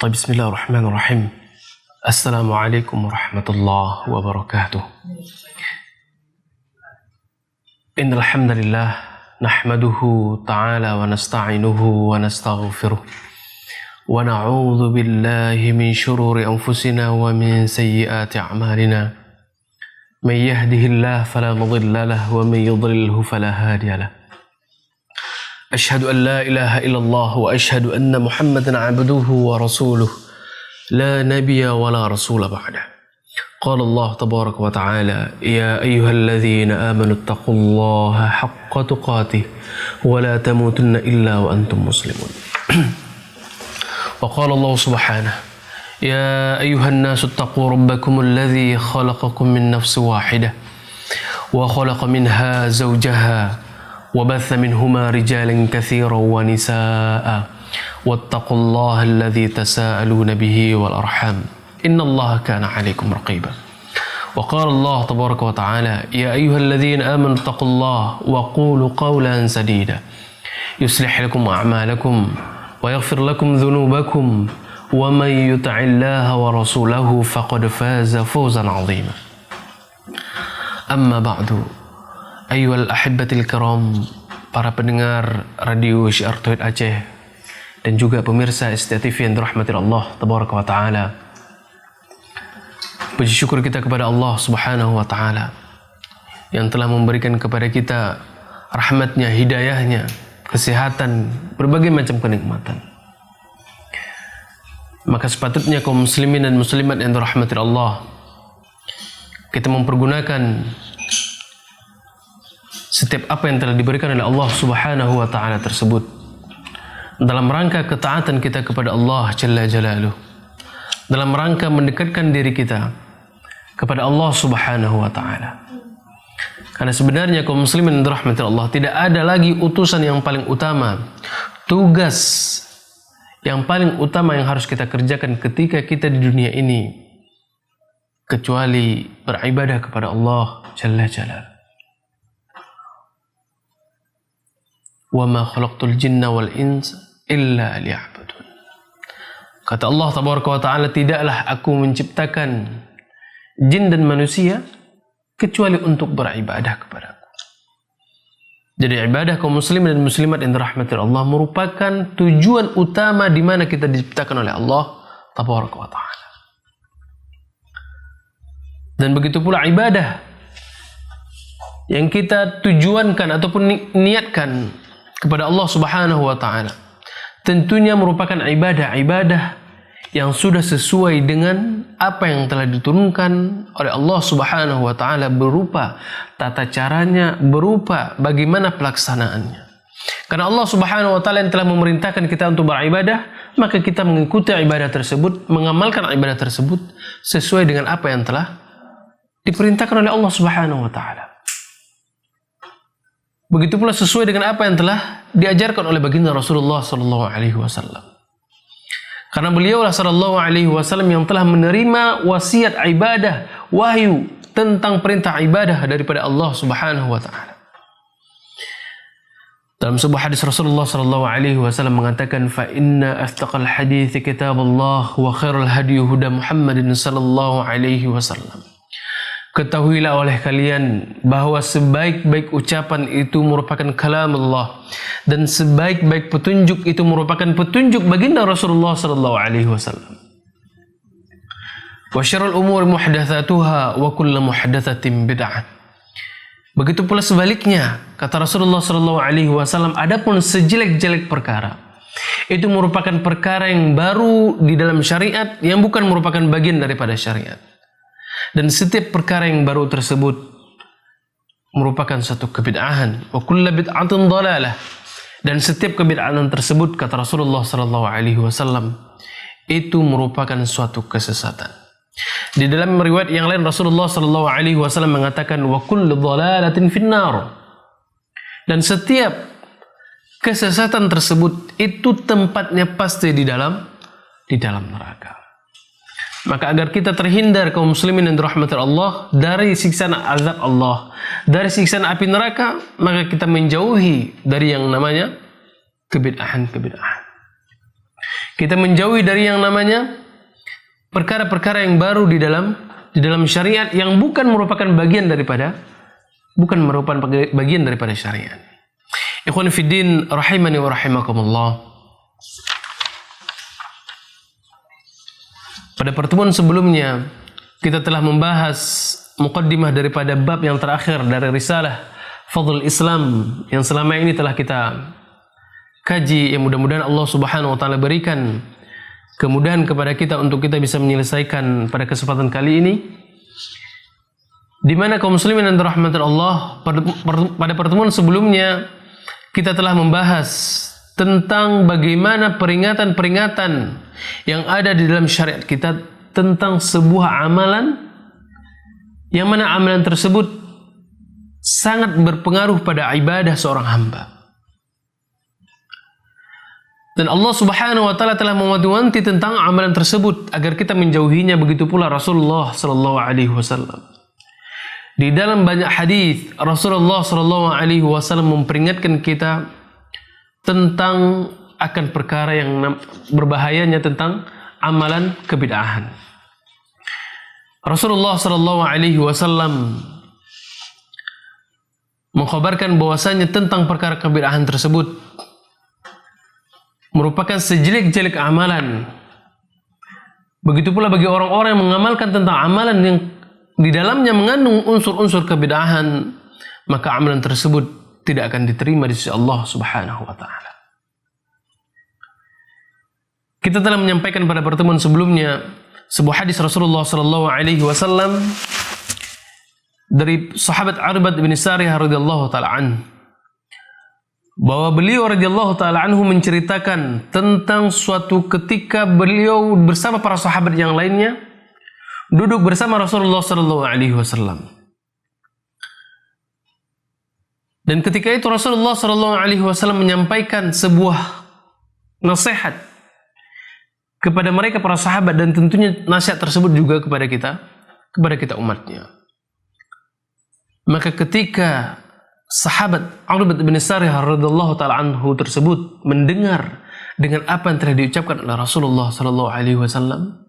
بسم الله الرحمن الرحيم. السلام عليكم ورحمة الله وبركاته. إن الحمد لله نحمده تعالى ونستعينه ونستغفره ونعوذ بالله من شرور أنفسنا ومن سيئات أعمالنا. من يهده الله فلا مضل له ومن يضلله فلا هادي له. أشهد أن لا إله إلا الله وأشهد أن محمدا عبده ورسوله لا نبي ولا رسول بعده. قال الله تبارك وتعالى: يا أيها الذين آمنوا اتقوا الله حق تقاته ولا تموتن إلا وأنتم مسلمون. وقال الله سبحانه: يا أيها الناس اتقوا ربكم الذي خلقكم من نفس واحدة وخلق منها زوجها وبث منهما رجالا كثيرا ونساء واتقوا الله الذي تساءلون به والأرحام إن الله كان عليكم رقيبا. وقال الله تبارك وتعالى: يا أيها الذين آمنوا اتقوا الله وقولوا قولا سديدا يصلح لكم أعمالكم ويغفر لكم ذنوبكم ومن يطع الله ورسوله فقد فاز فوزا عظيما. أما بعد, ayyuhal ahibbatil kiram, para pendengar radio Syiar Tauhid Aceh dan juga pemirsa STA TV yang dirahmati Allah tabaraka wa taala. Puji syukur kita kepada Allah Subhanahu wa taala yang telah memberikan kepada kita rahmatnya, hidayahnya, kesehatan, berbagai macam kenikmatan. Maka sepatutnya kaum muslimin dan muslimat yang dirahmati Allah, kita mempergunakan setiap apa yang telah diberikan oleh Allah Subhanahu wa taala tersebut dalam rangka ketaatan kita kepada Allah Jalla Jalaluh, dalam rangka mendekatkan diri kita kepada Allah Subhanahu wa taala. Karena sebenarnya kaum muslimin dan rahmatil Allah, tidak ada lagi utusan yang paling utama, tugas yang paling utama yang harus kita kerjakan ketika kita di dunia ini kecuali beribadah kepada Allah Jalla Jalaluh. وَمَا خَلَقْتُ الْجِنَّ وَالْإِنسَ إِلَّا لِيَعْبُدُونَ. Kata Allah Tabaraka wa Ta'ala, tidaklah aku menciptakan jin dan manusia kecuali untuk beribadah kepadaku. Jadi ibadah kaum muslim dan muslimat yang dirahmati Allah merupakan tujuan utama di mana kita diciptakan oleh Allah Tabaraka wa Ta'ala. Dan begitu pula ibadah yang kita tujuankan ataupun niatkan kepada Allah Subhanahu wa taala tentunya merupakan ibadah yang sudah sesuai dengan apa yang telah diturunkan oleh Allah Subhanahu wa taala, berupa tata caranya, berupa bagaimana pelaksanaannya. Karena Allah Subhanahu wa taala yang telah memerintahkan kita untuk beribadah, maka kita mengikuti ibadah tersebut, mengamalkan ibadah tersebut sesuai dengan apa yang telah diperintahkan oleh Allah Subhanahu wa taala. Begitu pula sesuai dengan apa yang telah diajarkan oleh baginda Rasulullah sallallahu alaihi wasallam. Karena beliaulah sallallahu alaihi wasallam yang telah menerima wasiat ibadah, wahyu tentang perintah ibadah daripada Allah Subhanahu wa taala. Dalam sebuah hadis Rasulullah sallallahu alaihi wasallam mengatakan, "Fa inna asdaqal hadits kitabullah wa khairul hadyi huda Muhammadin sallallahu alaihi wasallam." Ketahuilah oleh kalian bahwa sebaik-baik ucapan itu merupakan kalam Allah dan sebaik-baik petunjuk itu merupakan petunjuk baginda Rasulullah sallallahu alaihi wasallam. Wa syarrul umuri muhdatsatuha wa kullu muhdatsatin bid'ah. Begitu pula sebaliknya, kata Rasulullah sallallahu alaihi wasallam, adapun sejelek-jelek perkara itu merupakan perkara yang baru di dalam syariat yang bukan merupakan bagian daripada syariat. Dan setiap perkara yang baru tersebut merupakan satu kebid'ahan. Wa kullu bid'atin dhalalah. Dan setiap kebid'ahan tersebut, kata Rasulullah sallallahu alaihi wasallam, itu merupakan suatu kesesatan. Di dalam riwayat yang lain Rasulullah sallallahu alaihi wasallam mengatakan, wa kullu dhalalatin finnar. Dan setiap kesesatan tersebut itu tempatnya pasti di dalam neraka. Maka agar kita terhindar kaum muslimin yang dirahmati Allah dari siksaan azab Allah, dari siksaan api neraka, maka kita menjauhi dari yang namanya kebid'ahan. Kita menjauhi dari yang namanya perkara-perkara yang baru di dalam syariat yang bukan merupakan bagian daripada syariat. Ikhwan fiddin rahimani wa rahimakumullah. Pada pertemuan sebelumnya kita telah membahas muqaddimah daripada bab yang terakhir dari risalah Fadl Islam yang selama ini telah kita kaji, yang mudah-mudahan Allah Subhanahu wa taala berikan kemudahan kepada kita untuk kita bisa menyelesaikan pada kesempatan kali ini, di mana kaum muslimin dan rahmatul Allah. Pada pertemuan sebelumnya kita telah membahas tentang bagaimana peringatan-peringatan yang ada di dalam syariat kita tentang sebuah amalan yang mana amalan tersebut sangat berpengaruh pada ibadah seorang hamba. Dan Allah Subhanahu wa taala telah mewanti-wanti tentang amalan tersebut agar kita menjauhinya, begitu pula Rasulullah sallallahu alaihi wasallam. Di dalam banyak hadis Rasulullah sallallahu alaihi wasallam memperingatkan kita tentang akan perkara yang berbahayanya tentang amalan kebid'ahan. Rasulullah sallallahu alaihi wasallam mengkhabarkan bahwasanya tentang perkara kebid'ahan tersebut merupakan sejelek-jelek amalan. Begitu pula bagi orang-orang yang mengamalkan tentang amalan yang di dalamnya mengandung unsur-unsur kebid'ahan, maka amalan tersebut tidak akan diterima di sisi Allah Subhanahu wa taala. Kita telah menyampaikan pada pertemuan sebelumnya sebuah hadis Rasulullah sallallahu alaihi wasallam dari sahabat Arbad bin Sariyah radhiyallahu taala anhu, bahwa beliau radhiyallahu taala anhu menceritakan tentang suatu ketika beliau bersama para sahabat yang lainnya duduk bersama Rasulullah sallallahu alaihi wasallam. Dan ketika itu Rasulullah sallallahu alaihi wasallam menyampaikan sebuah nasihat kepada mereka para sahabat, dan tentunya nasihat tersebut juga kepada kita umatnya. Maka ketika sahabat Arbad bin Sariyah radhiyallahu taala anhu tersebut mendengar dengan apa yang telah diucapkan oleh Rasulullah sallallahu alaihi wasallam,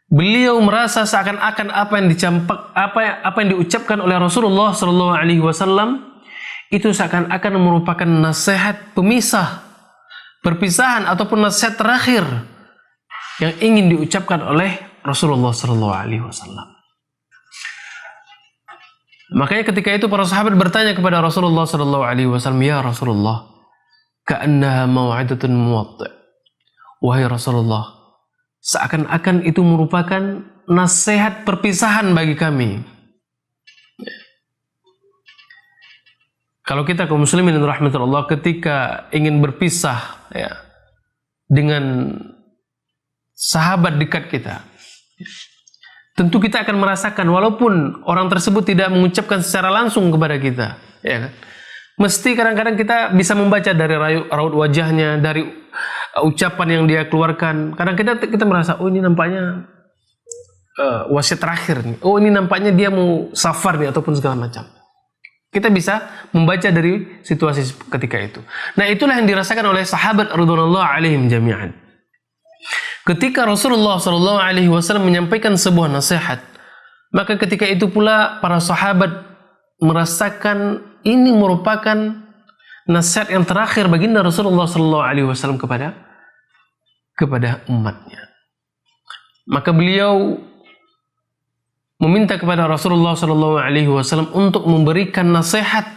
beliau merasa seakan-akan apa yang diucapkan oleh Rasulullah sallallahu alaihi wasallam itu seakan-akan merupakan nasihat perpisahan ataupun nasihat terakhir yang ingin diucapkan oleh Rasulullah sallallahu alaihi wasallam. Makanya ketika itu para sahabat bertanya kepada Rasulullah sallallahu alaihi wasallam, "Ya Rasulullah, ka'annaha mau'idatun muwaddi'." Wahai Rasulullah, seakan-akan itu merupakan nasihat perpisahan bagi kami. Kalau kita kaum muslimin dan rahmatullah ketika ingin berpisah dengan sahabat dekat kita, tentu kita akan merasakan, walaupun orang tersebut tidak mengucapkan secara langsung kepada kita, ya kan? Mesti kadang-kadang kita bisa membaca dari raut wajahnya, dari ucapan yang dia keluarkan. Kadang kita merasa, oh ini nampaknya wasiat terakhir nih. Oh ini nampaknya dia mau safar nih ataupun segala macam. Kita bisa membaca dari situasi ketika itu. Nah, itulah yang dirasakan oleh sahabat radhiyallahu alaihim jami'an. Ketika Rasulullah sallallahu alaihi wasallam menyampaikan sebuah nasihat, maka ketika itu pula para sahabat merasakan ini merupakan nasihat yang terakhir baginda Rasulullah sallallahu alaihi wasallam kepada umatnya. Maka beliau meminta kepada Rasulullah sallallahu alaihi wasallam untuk memberikan nasihat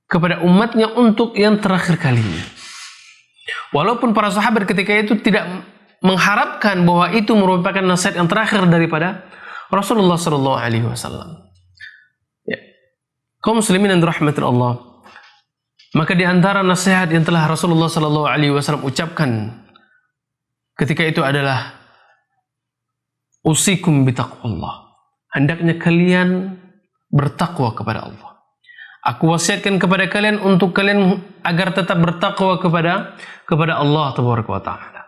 kepada umatnya untuk yang terakhir kalinya. Walaupun para sahabat ketika itu tidak mengharapkan bahwa itu merupakan nasihat yang terakhir daripada Rasulullah sallallahu alaihi wasallam. Ya. Kaum muslimin dan rahmatul Allah. Maka di antara nasihat yang telah Rasulullah sallallahu alaihi wasallam ucapkan ketika itu adalah usikum bitaqwallah. Hendaknya kalian bertakwa kepada Allah. Aku wasiatkan kepada kalian untuk kalian agar tetap bertakwa kepada Allah tabaraka wa taala.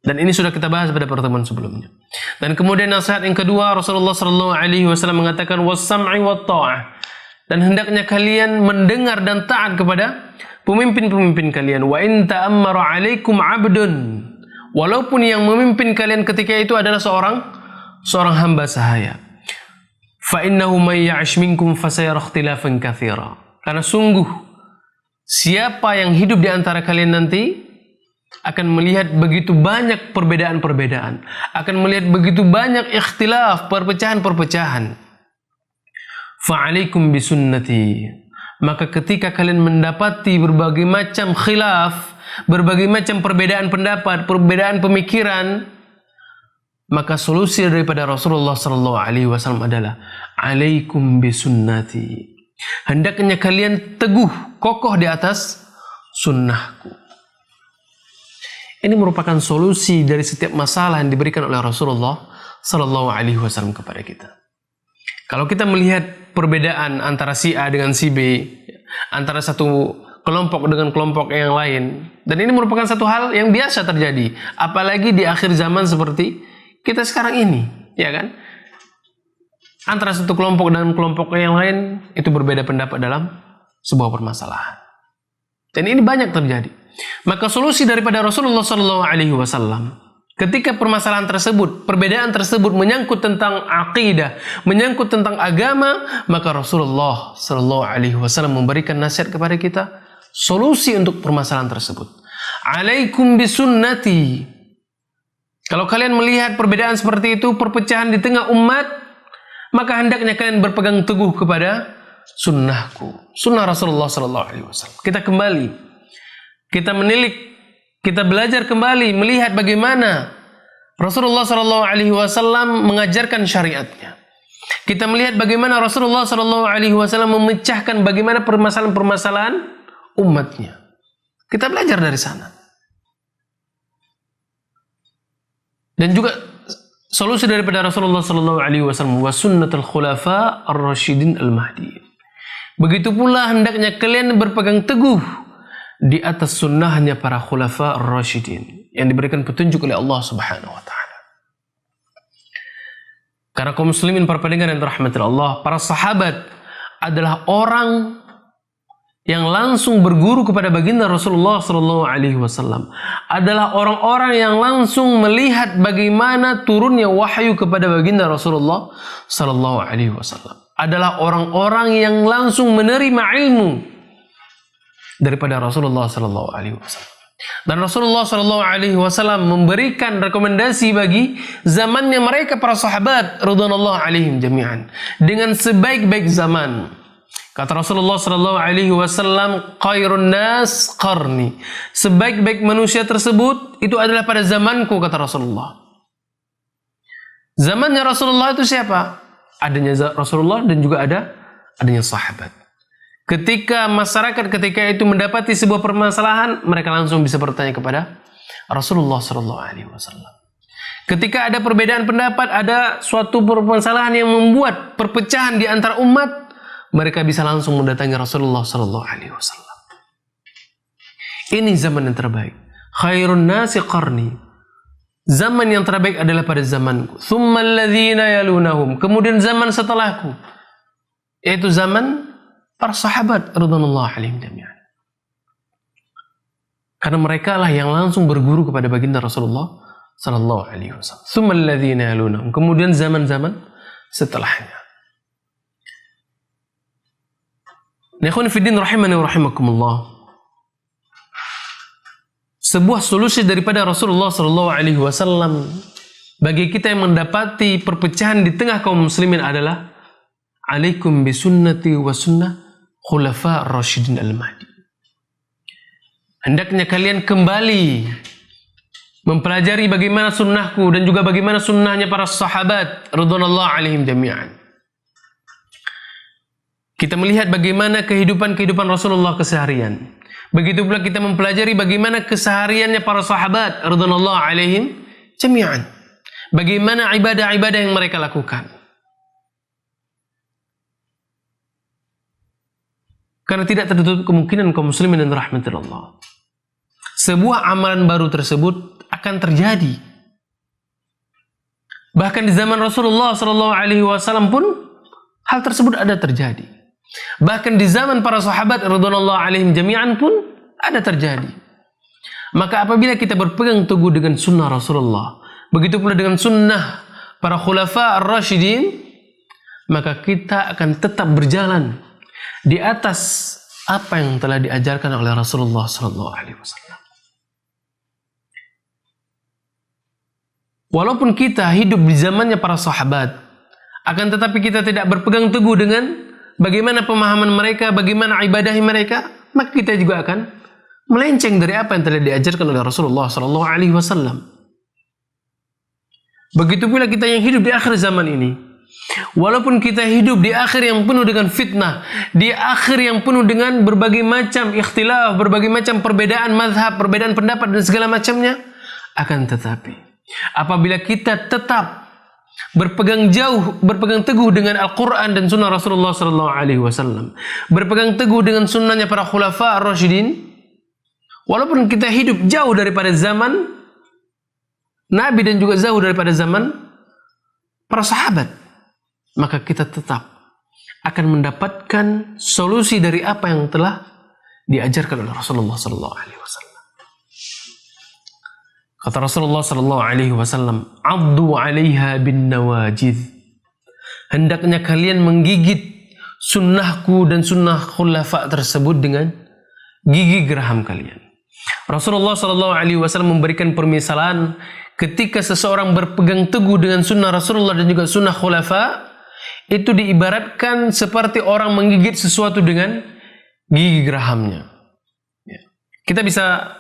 Dan ini sudah kita bahas pada pertemuan sebelumnya. Dan kemudian nasihat yang kedua, Rasulullah sallallahu alaihi wasallam mengatakan was-sam'i wat-tha'ah. dan hendaknya kalian mendengar dan taat kepada pemimpin-pemimpin kalian. Wa in ta'ammara 'alaikum 'abdun, walaupun yang memimpin kalian ketika itu adalah seorang hamba sahaya. Fa innahu may ya'ish minkum fasayara ikhtilafan katsira. Karena sungguh siapa yang hidup di antara kalian nanti akan melihat begitu banyak perbedaan-perbedaan, akan melihat begitu banyak ikhtilaf, perpecahan-perpecahan. Fa'alaikum bisunnati. Maka ketika kalian mendapati berbagai macam khilaf, berbagai macam perbedaan pendapat, perbedaan pemikiran, maka solusi daripada Rasulullah SAW adalah alaikum bisunnati. Hendaknya kalian teguh, kokoh di atas sunnahku. Ini merupakan solusi dari setiap masalah yang diberikan oleh Rasulullah SAW kepada kita. Kalau kita melihat perbedaan antara si A dengan si B, antara satu kelompok dengan kelompok yang lain, dan ini merupakan satu hal yang biasa terjadi, apalagi di akhir zaman seperti kita sekarang ini, ya kan? Antara satu kelompok dengan kelompok yang lain itu berbeda pendapat dalam sebuah permasalahan, dan ini banyak terjadi. Maka solusi daripada Rasulullah SAW ketika permasalahan tersebut, perbedaan tersebut menyangkut tentang akidah, menyangkut tentang agama, maka Rasulullah SAW memberikan nasihat kepada kita, solusi untuk permasalahan tersebut. Alaikum bisunnati. Kalau kalian melihat perbedaan seperti itu, perpecahan di tengah umat, maka hendaknya kalian berpegang teguh kepada sunnahku, sunnah Rasulullah SAW. Kita kembali, kita menilik, kita belajar kembali melihat bagaimana Rasulullah SAW mengajarkan syariatnya. Kita melihat bagaimana Rasulullah SAW memecahkan bagaimana permasalahan-permasalahan umatnya. Kita belajar dari sana. Dan juga solusi daripada Rasulullah SAW wa sunnatul khulafa ar-rasyidin al-mahdi. Begitu pula hendaknya kalian berpegang teguh di atas sunnahnya para khulafa ar-rasyidin yang diberikan petunjuk oleh Allah Subhanahu wa taala. Karena kaum muslimin, para pendengar yang dirahmati Allah, para sahabat adalah orang yang langsung berguru kepada baginda Rasulullah SAW, adalah orang-orang yang langsung melihat bagaimana turunnya wahyu kepada baginda Rasulullah SAW, adalah orang-orang yang langsung menerima ilmu daripada Rasulullah SAW. Dan Rasulullah SAW memberikan rekomendasi bagi zamannya mereka para sahabat radhiyallahu alaihim jami'an dengan sebaik-baik zaman. Kata Rasulullah SAW, khairun nas qarni. Sebaik-baik manusia tersebut itu adalah pada zamanku, kata Rasulullah. Zamannya Rasulullah itu siapa? Adanya Rasulullah dan juga adanya sahabat. Ketika masyarakat ketika itu mendapati sebuah permasalahan, mereka langsung bisa bertanya kepada Rasulullah SAW. Ketika ada perbedaan pendapat, ada suatu permasalahan yang membuat perpecahan di antara umat, mereka bisa langsung mendatangi Rasulullah SAW. Ini zaman yang terbaik. Khairun nasi qarni. Zaman yang terbaik adalah pada zamanku. Tsummal ladzina yalunahum. Kemudian zaman setelahku, yaitu zaman para sahabat radhiyallahu alaihim jami'an. Karena mereka lah yang langsung berguru kepada baginda Rasulullah sallallahu alaihi wasallam. Tsummal ladzina yalunahum. Kemudian zaman-zaman setelahnya. Ikhwan fiddin rahimani wa rahimakumullah. Sebuah solusi daripada Rasulullah sallallahu alaihi wasallam bagi kita yang mendapati perpecahan di tengah kaum muslimin adalah alaikum bisunnati wa sunnah khulafa ar-rasyidin al-mahdi. Hendaknya kalian kembali mempelajari bagaimana sunnahku dan juga bagaimana sunnahnya para sahabat radhiyallahu alaihim jami'an. Kita melihat bagaimana kehidupan Rasulullah keseharian. Begitu pula kita mempelajari bagaimana kesehariannya para sahabat radhiyallahu alaihim jami'an. Bagaimana ibadah-ibadah yang mereka lakukan. Karena tidak tertutup kemungkinan kaum muslimin dan rahmati Allah, sebuah amalan baru tersebut akan terjadi. Bahkan di zaman Rasulullah SAW pun hal tersebut ada terjadi. Bahkan di zaman para sahabat radhiyallahu alaihim jami'an pun ada terjadi. Maka apabila kita berpegang teguh dengan sunnah Rasulullah, begitu pula dengan sunnah para khulafa ar-rasyidin, maka kita akan tetap berjalan di atas apa yang telah diajarkan oleh Rasulullah SAW. Walaupun kita hidup di zamannya para sahabat, akan tetapi kita tidak berpegang teguh dengan bagaimana pemahaman mereka, bagaimana ibadah mereka, maka kita juga akan melenceng dari apa yang telah diajarkan oleh Rasulullah SAW. Begitu pula kita yang hidup di akhir zaman ini. Walaupun kita hidup di akhir yang penuh dengan fitnah, di akhir yang penuh dengan berbagai macam ikhtilaf, berbagai macam perbedaan mazhab, perbedaan pendapat dan segala macamnya, akan tetapi apabila kita tetap berpegang teguh dengan Al-Quran dan Sunnah Rasulullah SAW, berpegang teguh dengan sunnahnya para khulafa ar-rasyidin, walaupun kita hidup jauh daripada zaman Nabi dan juga jauh daripada zaman para sahabat, maka kita tetap akan mendapatkan solusi dari apa yang telah diajarkan oleh Rasulullah SAW. Kata Rasulullah SAW, "Addu 'alaiha bin nawajid." Hendaknya kalian menggigit sunnahku dan sunnah khulafa tersebut dengan gigi geraham kalian. Rasulullah SAW memberikan permisalan ketika seseorang berpegang teguh dengan sunnah Rasulullah dan juga sunnah khulafa, itu diibaratkan seperti orang menggigit sesuatu dengan gigi gerahamnya. Kita bisa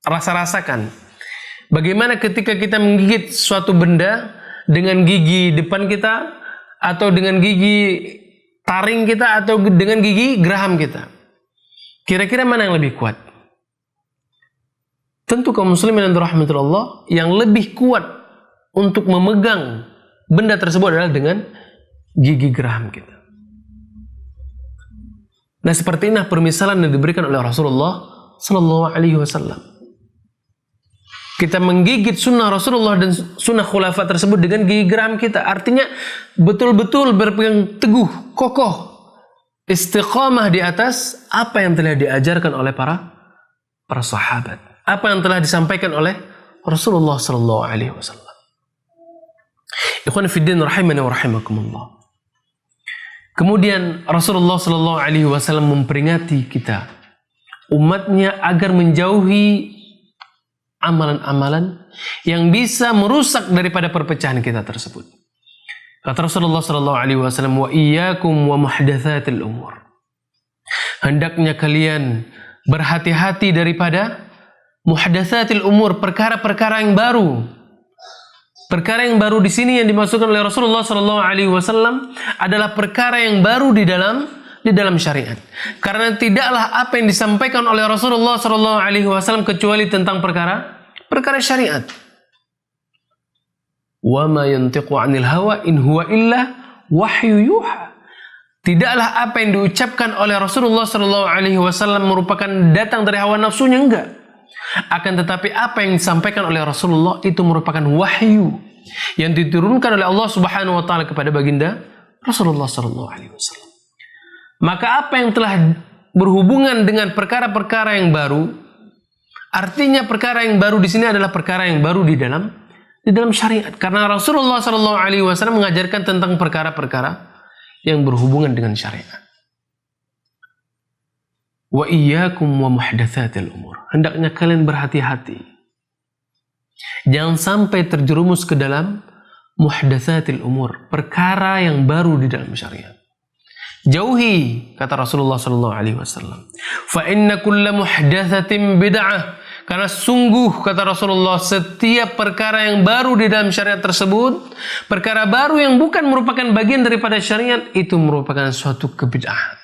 rasakan bagaimana ketika kita menggigit suatu benda dengan gigi depan kita, atau dengan gigi taring kita, atau dengan gigi geraham kita. Kira-kira mana yang lebih kuat? Tentu kaum muslimin yang dirahmati Allah, yang lebih kuat untuk memegang benda tersebut adalah dengan gigi geraham kita. Nah, seperti inilah permisalan yang diberikan oleh Rasulullah SAW. Kita menggigit sunnah Rasulullah dan sunnah khulafa tersebut dengan gigi geraham kita. Artinya betul-betul berpegang teguh, kokoh, istiqamah di atas apa yang telah diajarkan oleh para sahabat, apa yang telah disampaikan oleh Rasulullah SAW. Ikhwan fiddin rahimani wa rahimakumullah. Kemudian Rasulullah SAW memperingati kita, umatnya, agar menjauhi amalan-amalan yang bisa merusak daripada perpecahan kita tersebut. Kata Rasulullah SAW, "Wa iyyakum wa muhdatsatil umur." Hendaknya kalian berhati-hati daripada muhdatsatil umur, perkara-perkara yang baru. Perkara yang baru di sini yang dimasukkan oleh Rasulullah SAW adalah perkara yang baru di dalam syariat. Karena tidaklah apa yang disampaikan oleh Rasulullah SAW kecuali tentang perkara syariat. Wa ma yantiqu 'anil hawa in huwa illa wahyu yuha. Tidaklah apa yang diucapkan oleh Rasulullah SAW merupakan datang dari hawa nafsunya, enggak. Akan tetapi apa yang disampaikan oleh Rasulullah itu merupakan wahyu yang diturunkan oleh Allah Subhanahu wa taala kepada baginda Rasulullah SAW. Maka apa yang telah berhubungan dengan perkara-perkara yang baru, artinya perkara yang baru di sini adalah perkara yang baru di dalam syariat. Karena Rasulullah SAW mengajarkan tentang perkara-perkara yang berhubungan dengan syariat. Wa iyyakum wa muhdatsatil umur. Hendaknya kalian berhati-hati. Jangan sampai terjerumus ke dalam muhdatsatil umur, perkara yang baru di dalam syariat. Jauhi, kata Rasulullah SAW. Fa inna kulla muhdatsatin bid'ah. Karena sungguh, kata Rasulullah, setiap perkara yang baru di dalam syariat tersebut, perkara baru yang bukan merupakan bagian daripada syariat, itu merupakan suatu kebid'ahan.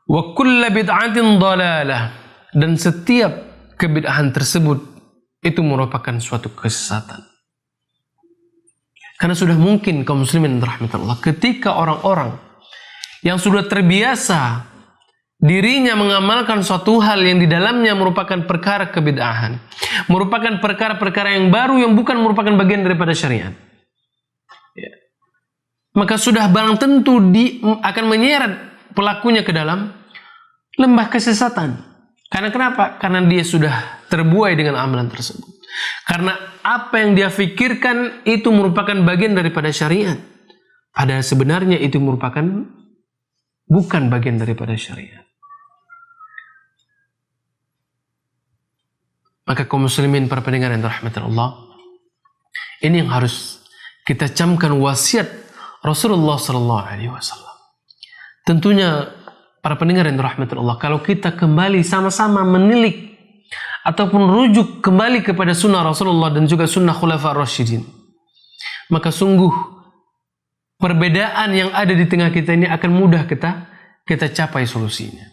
Wa kulla bid'atin dhalalah. Dan setiap kebid'ahan tersebut itu merupakan suatu kesesatan. Karena sudah mungkin kaum muslimin rahmatullah, ketika orang-orang yang sudah terbiasa dirinya mengamalkan suatu hal yang di dalamnya merupakan perkara kebid'ahan, merupakan perkara-perkara yang baru yang bukan merupakan bagian daripada syariat, maka sudah barang tentu akan menyeret pelakunya ke dalam lembah kesesatan. Karena kenapa? Karena dia sudah terbuai dengan amalan tersebut. Karena apa yang dia pikirkan itu merupakan bagian daripada syariat. Padahal sebenarnya itu merupakan bukan bagian daripada syariat. Maka kaum muslimin, para pendengar yang dirahmati Allah, ini yang harus kita camkan wasiat Rasulullah SAW. Tentunya para pendengar yang dirahmati Allah, kalau kita kembali sama-sama menilik ataupun rujuk kembali kepada sunnah Rasulullah dan juga sunnah Khulafa Ar-Rasyidin, maka sungguh perbedaan yang ada di tengah kita ini akan mudah kita capai solusinya.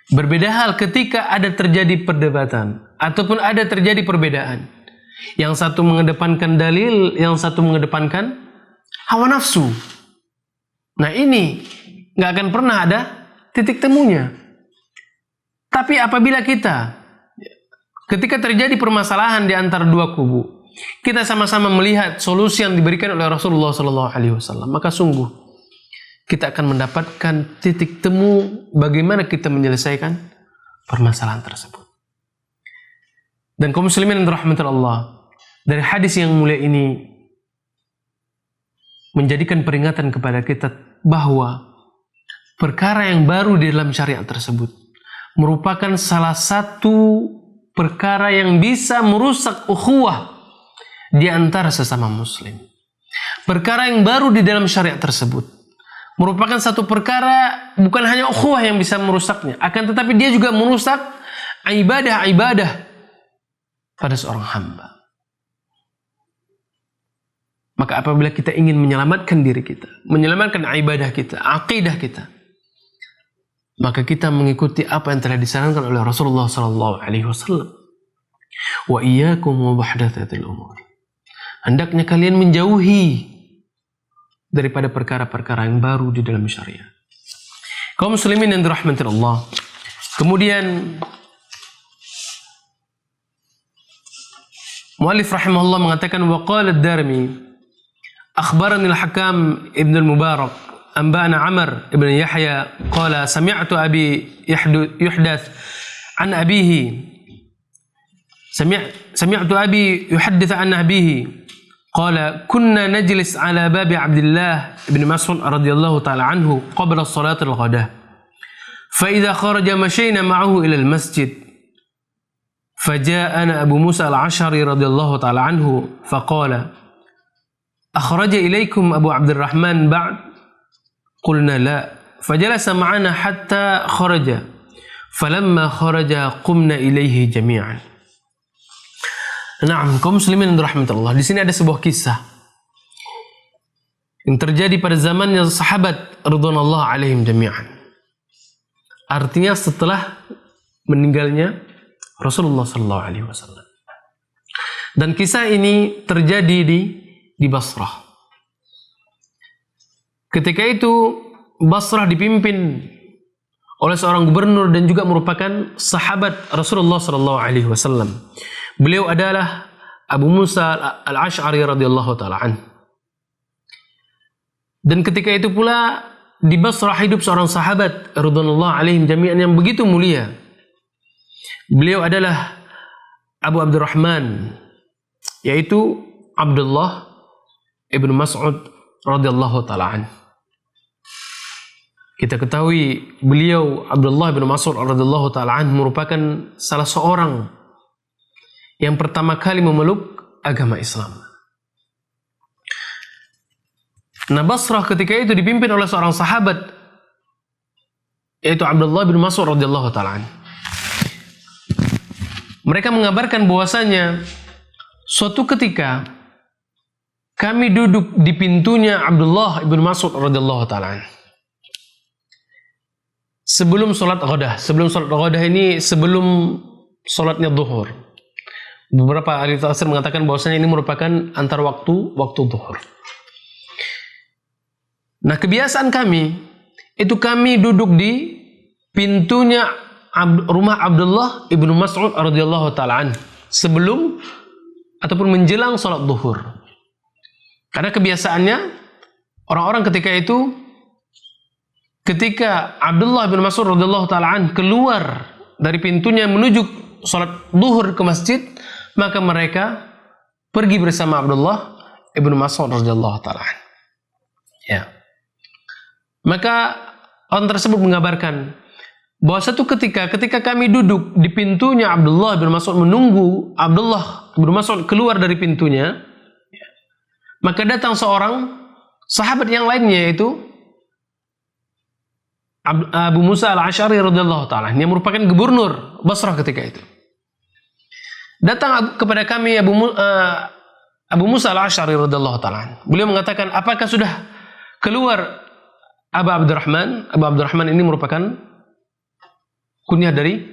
Berbeda hal ketika ada terjadi perdebatan ataupun ada terjadi perbedaan. Yang satu mengedepankan dalil, yang satu mengedepankan hawa nafsu. Nah ini nggak akan pernah ada titik temunya. Tapi apabila ketika terjadi permasalahan di antara dua kubu, kita sama-sama melihat solusi yang diberikan oleh Rasulullah SAW, maka sungguh kita akan mendapatkan titik temu bagaimana kita menyelesaikan permasalahan tersebut. Dan kaum muslimin yang dirahmati Allah, dari hadis yang mulia ini menjadikan peringatan kepada kita bahwa perkara yang baru di dalam syariat tersebut merupakan salah satu perkara yang bisa merusak ukhuwah di antara sesama muslim. Perkara yang baru di dalam syariat tersebut merupakan satu perkara bukan hanya ukhuwah yang bisa merusaknya, akan tetapi dia juga merusak ibadah-ibadah pada seorang hamba. Maka apabila kita ingin menyelamatkan diri kita, menyelamatkan ibadah kita, akidah kita, maka kita mengikuti apa yang telah disarankan oleh Rasulullah SAW. Wa iyyakum wa muhdatsatil umur. Hendaknya kalian menjauhi daripada perkara-perkara yang baru di dalam syariat. Kaum muslimin yang dirahmati Allah. Kemudian muallif rahimahullah mengatakan, wa qala ad-Darimi akhbarani al-Hakam ibn al-Mubarak anba'ana Amr ibn Yahya qala sami'tu abi yuhdath an abihi sami'tu abi yuhaddith an abihi قال كنا نجلس على باب عبد الله بن مسعود رضي الله تعالى عنه قبل الصلاة الغداء فإذا خرج مشينا معه إلى المسجد فجاءنا أبو موسى الأشعري رضي الله تعالى عنه فقال أخرج إليكم أبو عبد الرحمن بعد قلنا لا فجلس معنا حتى خرج فلما خرج قمنا إليه جميعا. Nah, kaum muslimin yang dirahmati Allah, di sini ada sebuah kisah yang terjadi pada zamannya sahabat radhiyallahu alaihim jami'an. Artinya setelah meninggalnya Rasulullah sallallahu alaihi wasallam. Dan kisah ini terjadi di Basrah. Ketika itu Basrah dipimpin oleh seorang gubernur dan juga merupakan sahabat Rasulullah sallallahu alaihi wasallam. Beliau adalah Abu Musa al-Ash'ari radhiyallahu ta'ala anhu. Dan ketika itu pula di Basrah hidup seorang sahabat radhiyallahu alaihim jami'an yang begitu mulia. Beliau adalah Abu Abdurrahman, yaitu Abdullah ibn Mas'ud radhiyallahu ta'ala anhu. Kita ketahui beliau Abdullah ibn Mas'ud radhiyallahu ta'ala anhu merupakan salah seorang yang pertama kali memeluk agama Islam. Nah, Basrah ketika itu dipimpin oleh seorang sahabat, yaitu Abdullah bin Mas'ud radhiyallahu ta'ala anhu. Mereka mengabarkan bahwasanya suatu ketika kami duduk di pintunya Abdullah bin Mas'ud radhiyallahu ta'ala anhu. Sebelum sholat ghadah. Sebelum sholat ghadah ini sebelum sholatnya zuhur. Beberapa ahli tafsir mengatakan bahwasanya ini merupakan antar waktu zuhur. Nah, kebiasaan kami itu kami duduk di pintunya rumah Abdullah ibnu Mas'ud radhiyallahu ta'ala anhu sebelum ataupun menjelang sholat zuhur. Karena kebiasaannya orang-orang ketika Abdullah bin Mas'ud radhiyallahu taala an keluar dari pintunya menuju salat zuhur ke masjid, maka mereka pergi bersama Abdullah bin Mas'ud radhiyallahu taala an. Ya. Maka orang tersebut mengabarkan bahwa satu ketika kami duduk di pintunya Abdullah bin Mas'ud menunggu Abdullah bin Mas'ud keluar dari pintunya, maka datang seorang sahabat yang lainnya, yaitu Abu Musa al-Asy'ari radhiyallahu taala, yang merupakan gubernur Basrah ketika itu. Datang kepada kami Abu Musa al-Asy'ari radhiyallahu taala. Beliau mengatakan, apakah sudah keluar Abu Abdurrahman? Abu Abdurrahman ini merupakan kunyah dari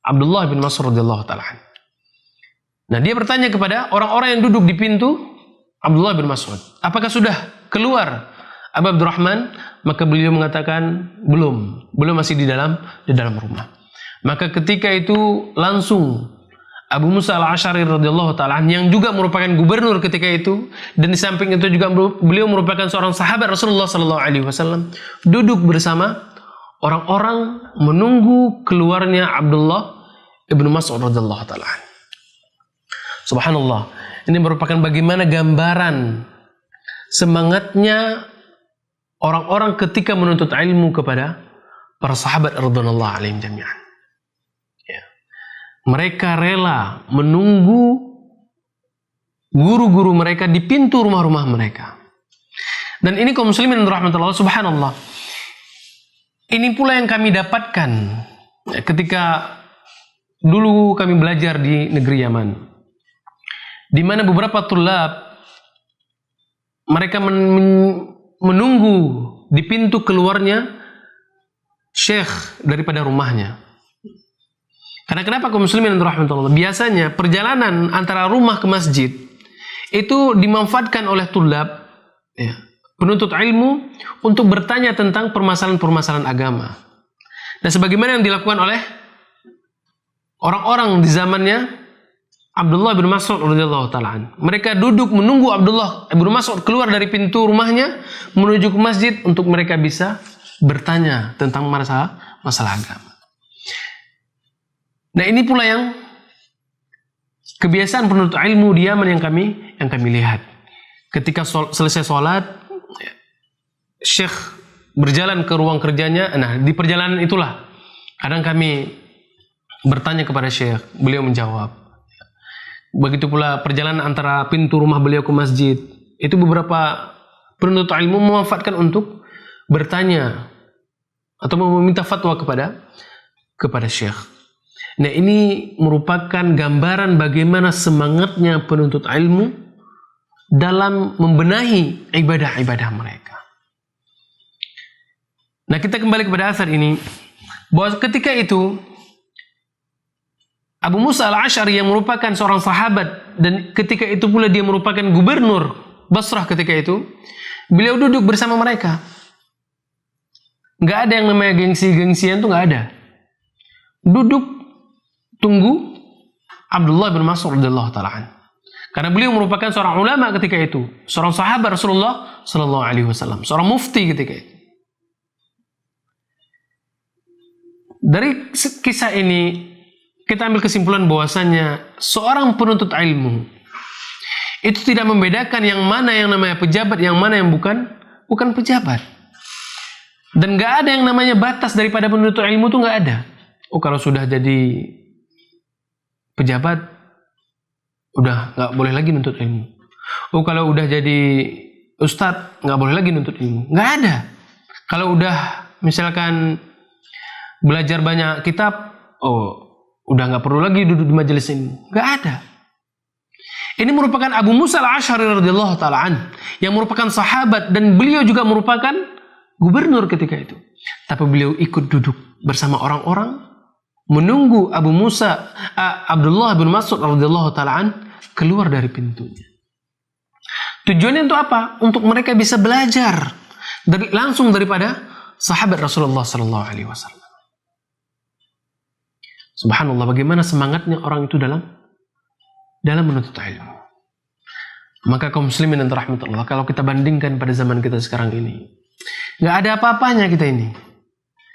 Abdullah bin Mas'ud radhiyallahu taala. Nah, dia bertanya kepada orang-orang yang duduk di pintu Abdullah bin Mas'ud, apakah sudah keluar Abu Abdurrahman? Maka beliau mengatakan, belum masih di dalam rumah. Maka ketika itu langsung Abu Musa al-Asy'ari radhiyallahu taala yang juga merupakan gubernur ketika itu, dan di samping itu juga beliau merupakan seorang sahabat Rasulullah sallallahu alaihi wasallam, duduk bersama orang-orang menunggu keluarnya Abdullah ibn Mas'ud radhiyallahu taala. Subhanallah, ini merupakan bagaimana gambaran semangatnya orang-orang ketika menuntut ilmu kepada para sahabat radhiyallahu alaihim jami'an. Mereka rela menunggu guru-guru mereka di pintu rumah-rumah mereka. Dan ini kaum muslimin rahmatullah, subhanallah. Ini pula yang kami dapatkan ketika dulu kami belajar di negeri Yaman, di mana beberapa tulab mereka menunggu di pintu keluarnya syekh daripada rumahnya. Karena kenapa kaum muslimin rahmatullah? Biasanya perjalanan antara rumah ke masjid itu dimanfaatkan oleh tulab, ya, penuntut ilmu, untuk bertanya tentang permasalahan-permasalahan agama. Dan sebagaimana yang dilakukan oleh orang-orang di zamannya Abdullah bin Mas'ud radhiyallahu taala. Mereka duduk menunggu Abdullah bin Mas'ud keluar dari pintu rumahnya menuju ke masjid untuk mereka bisa bertanya tentang masalah agama. Nah, ini pula yang kebiasaan penuntut ilmu di Yaman yang kami lihat. Ketika selesai sholat, syekh berjalan ke ruang kerjanya. Nah, di perjalanan itulah kadang kami bertanya kepada syekh, beliau menjawab. Begitu pula perjalanan antara pintu rumah beliau ke masjid. Itu beberapa penuntut ilmu memanfaatkan untuk bertanya atau meminta fatwa kepada syekh. Nah, ini merupakan gambaran bagaimana semangatnya penuntut ilmu dalam membenahi ibadah-ibadah mereka. Nah, kita kembali kepada asar ini, bahwa ketika itu Abu Musa al-Asy'ari yang merupakan seorang sahabat, dan ketika itu pula dia merupakan gubernur Basrah ketika itu, beliau duduk bersama mereka. Nggak ada yang namanya gengsi-gengsian, tuh nggak ada. Duduk tunggu Abdullah bin Mas'ud radhiyallahu taala. Karena beliau merupakan seorang ulama ketika itu, seorang sahabat Rasulullah sallallahu alaihi wasallam, seorang mufti ketika itu. Dari kisah ini kita ambil kesimpulan bahwasanya seorang penuntut ilmu itu tidak membedakan yang mana yang namanya pejabat, yang mana yang bukan pejabat. Dan nggak ada yang namanya batas daripada penuntut ilmu, itu nggak ada. Oh, kalau sudah jadi pejabat udah nggak boleh lagi nuntut ilmu. Oh, kalau udah jadi ustadz nggak boleh lagi nuntut ilmu. Nggak ada. Kalau udah misalkan belajar banyak kitab, oh udah nggak perlu lagi duduk di majelis ilmu. Nggak ada. Ini merupakan Abu Musa al-Asy'ari radhiyallahu taala yang merupakan sahabat, dan beliau juga merupakan gubernur ketika itu. Tapi beliau ikut duduk bersama orang-orang menunggu Abdullah bin Mas'ud radhiyallahu taala keluar dari pintunya. Tujuannya untuk apa? Untuk mereka bisa belajar langsung daripada sahabat Rasulullah sallallahu alaihi wasallam. Subhanallah, bagaimana semangatnya orang itu dalam menuntut ilmu. Maka kaum muslimin yang dirahmati Allah, kalau kita bandingkan pada zaman kita sekarang ini, nggak ada apa-apanya kita ini.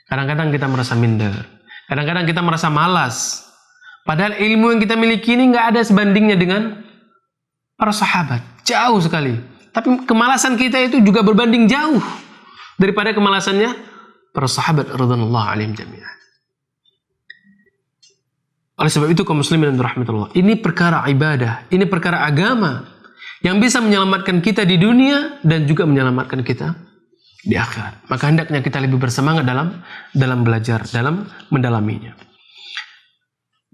Kadang-kadang kita merasa minder, kadang-kadang kita merasa malas. Padahal ilmu yang kita miliki ini nggak ada sebandingnya dengan para sahabat, jauh sekali. Tapi kemalasan kita itu juga berbanding jauh daripada kemalasannya para sahabat radhiyallahu alaihim jami'an. Oleh sebab itu kaum muslimin dan rahmatullah, ini perkara ibadah, ini perkara agama yang bisa menyelamatkan kita di dunia dan juga menyelamatkan kita di akhirat. Maka hendaknya kita lebih bersemangat dalam belajar, dalam mendalaminya.